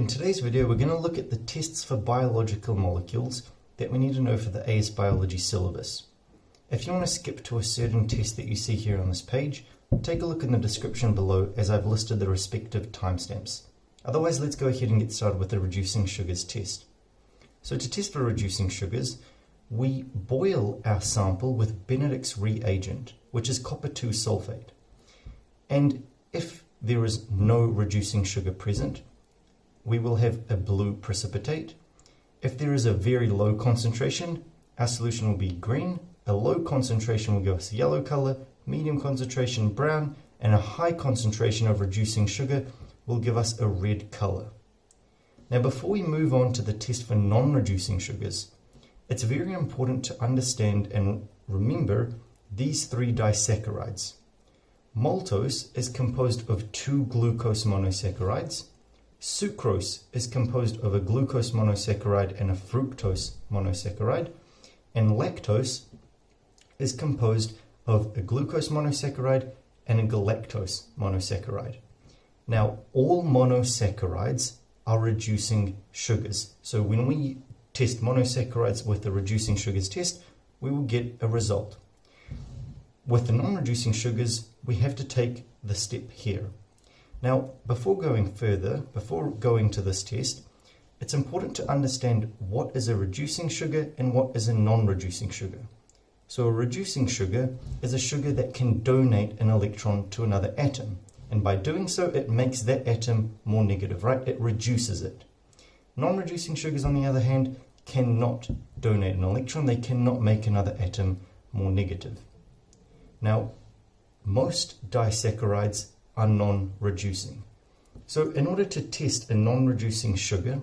In today's video, we're going to look at the tests for biological molecules that we need to know for the AS Biology syllabus. If you want to skip to a certain test that you see here on this page, take a look in the description below as I've listed the respective timestamps. Otherwise, let's go ahead and get started with the reducing sugars test. So to test for reducing sugars, we boil our sample with Benedict's reagent, which is copper 2 sulfate. And if there is no reducing sugar present, we will have a blue precipitate. If there is a very low concentration, our solution will be green. A low concentration will give us a yellow color, medium concentration brown, and a high concentration of reducing sugar will give us a red color. Now, before we move on to the test for non-reducing sugars, it's very important to understand and remember these three disaccharides. Maltose is composed of 2 glucose monosaccharides. Sucrose is composed of a glucose monosaccharide and a fructose monosaccharide. And lactose is composed of a glucose monosaccharide and a galactose monosaccharide. Now, all monosaccharides are reducing sugars. So when we test monosaccharides with the reducing sugars test, we will get a result. With the non-reducing sugars, we have to take the step here. Now, before going to this test, it's important to understand what is a reducing sugar and what is a non-reducing sugar. So a reducing sugar is a sugar that can donate an electron to another atom. And by doing so, it makes that atom more negative, right? It reduces it. Non-reducing sugars, on the other hand, cannot donate an electron. They cannot make another atom more negative. Now, most disaccharides are non-reducing. So in order to test a non-reducing sugar,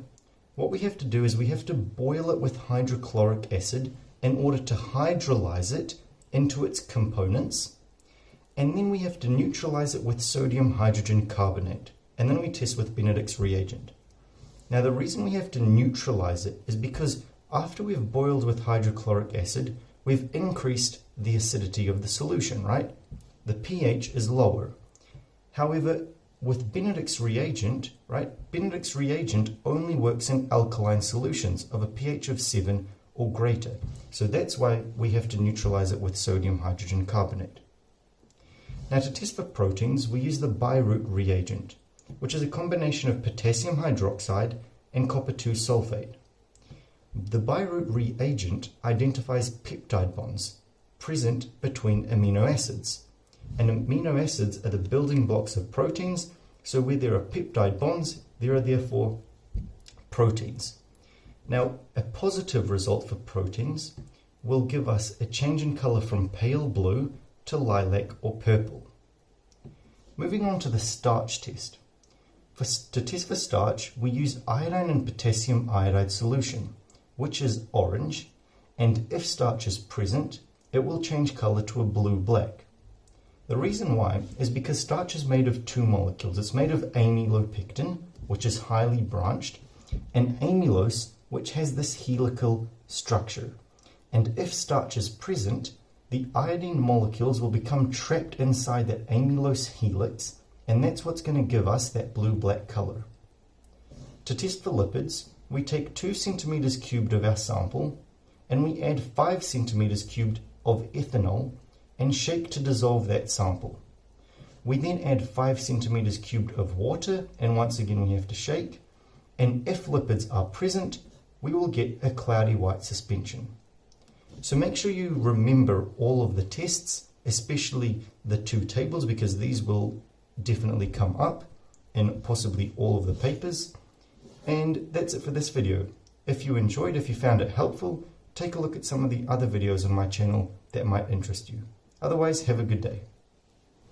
what we have to do is we have to boil it with hydrochloric acid in order to hydrolyze it into its components, and then we have to neutralize it with sodium hydrogen carbonate, and then we test with Benedict's reagent. Now, the reason we have to neutralize it is because after we've boiled with hydrochloric acid, we've increased the acidity of the solution, right? The pH is lower. However, with Benedict's reagent, right, Benedict's reagent only works in alkaline solutions of a pH of 7 or greater. So that's why we have to neutralize it with sodium hydrogen carbonate. Now, to test for proteins, we use the Biuret reagent, which is a combination of potassium hydroxide and copper 2 sulfate. The Biuret reagent identifies peptide bonds present between amino acids. And amino acids are the building blocks of proteins, so where there are peptide bonds, there are therefore proteins. Now, a positive result for proteins will give us a change in color from pale blue to lilac or purple. Moving on to the starch test. To test for starch, we use iodine and potassium iodide solution, which is orange, and if starch is present, it will change color to a blue-black. The reason why is because starch is made of 2 molecules. It's made of amylopectin, which is highly branched, and amylose, which has this helical structure. And if starch is present, the iodine molecules will become trapped inside that amylose helix, and that's what's going to give us that blue-black color. To test for lipids, we take 2 centimeters cubed of our sample, and we add 5 centimeters cubed of ethanol, and shake to dissolve that sample. We then add 5 centimeters cubed of water, and once again we have to shake, and if lipids are present, we will get a cloudy white suspension. So make sure you remember all of the tests, especially the 2 tables, because these will definitely come up in possibly all of the papers. And that's it for this video. If you enjoyed, if you found it helpful, take a look at some of the other videos on my channel that might interest you. Otherwise, have a good day.